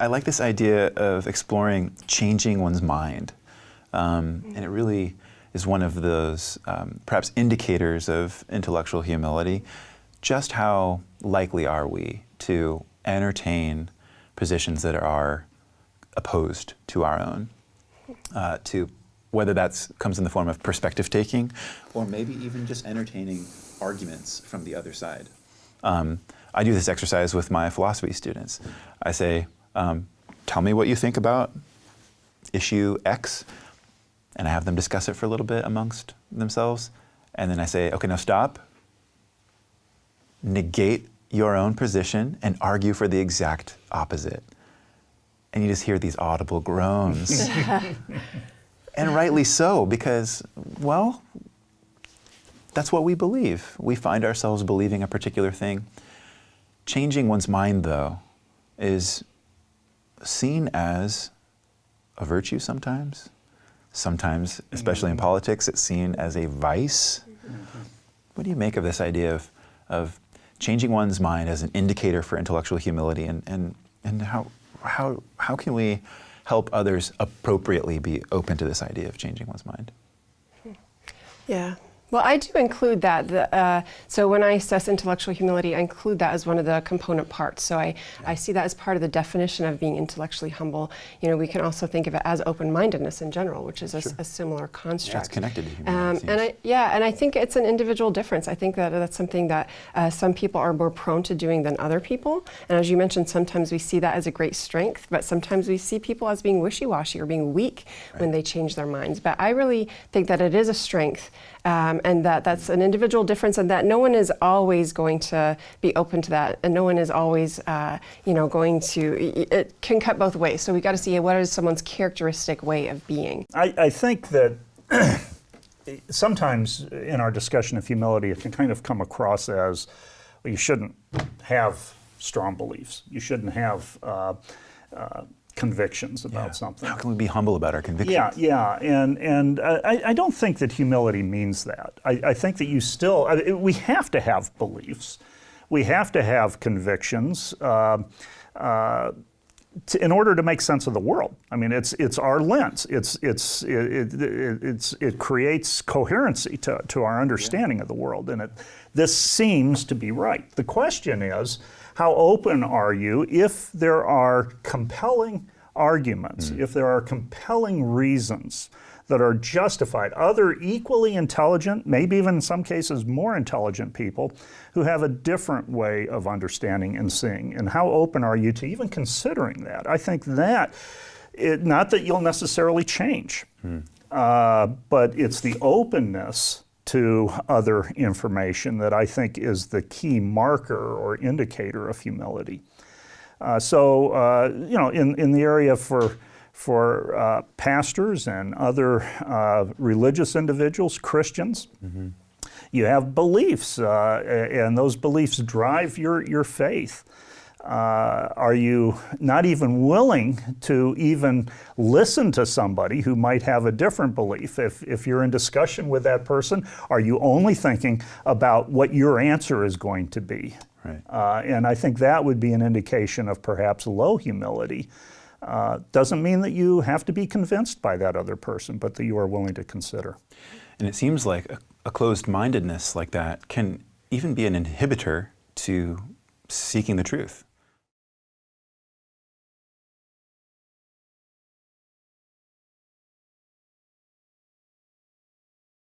I like this idea of exploring changing one's mind. And it really is one of those perhaps indicators of intellectual humility. Just how likely are we to entertain positions that are opposed to our own, to whether that comes in the form of perspective taking, or maybe even just entertaining arguments from the other side. I do this exercise with my philosophy students. I say, tell me what you think about issue X, and I have them discuss it for a little bit amongst themselves, and then I say, okay, now stop, negate your own position, and argue for the exact opposite. And you just hear these audible groans. And rightly so, because, well, that's what we believe. We find ourselves believing a particular thing. Changing one's mind, though, is seen as a virtue sometimes. Sometimes, especially in politics, it's seen as a vice. What do you make of this idea of changing one's mind as an indicator for intellectual humility, and how can we help others appropriately be open to this idea of changing one's mind? Yeah. Well, I do include that. So when I assess intellectual humility, I include that as one of the component parts. So I see that as part of the definition of being intellectually humble. You know, we can also think of it as open-mindedness in general, which is a similar construct. Yeah, it's connected to humility. And I think it's an individual difference. I think that that's something that some people are more prone to doing than other people. And as you mentioned, sometimes we see that as a great strength, but sometimes we see people as being wishy-washy or being weak when they change their minds. But I really think that it is a strength. And that's an individual difference, and that no one is always going to be open to that, and no one is always, going to. It can cut both ways. So we got to see what is someone's characteristic way of being. I think that sometimes in our discussion of humility, it can kind of come across as, well, you shouldn't have strong beliefs. You shouldn't have convictions about something. How can we be humble about our convictions? Yeah, and I don't think that humility means that. I think that you still, we have to have beliefs. We have to have convictions in order to make sense of the world. I mean, it's our lens. It creates coherency to our understanding of the world, and this seems to be right. The question is, how open are you if there are compelling arguments, if there are compelling reasons that are justified, other equally intelligent, maybe even in some cases more intelligent people who have a different way of understanding and seeing, and how open are you to even considering that? I think that, not that you'll necessarily change, but it's the openness to other information that I think is the key marker or indicator of humility. In the area for pastors and other religious individuals, Christians, you have beliefs, and those beliefs drive your faith. Are you not even willing to even listen to somebody who might have a different belief? If you're in discussion with that person, are you only thinking about what your answer is going to be? Right. And I think that would be an indication of perhaps low humility. Doesn't mean that you have to be convinced by that other person, but that you are willing to consider. And it seems like a closed-mindedness like that can even be an inhibitor to seeking the truth.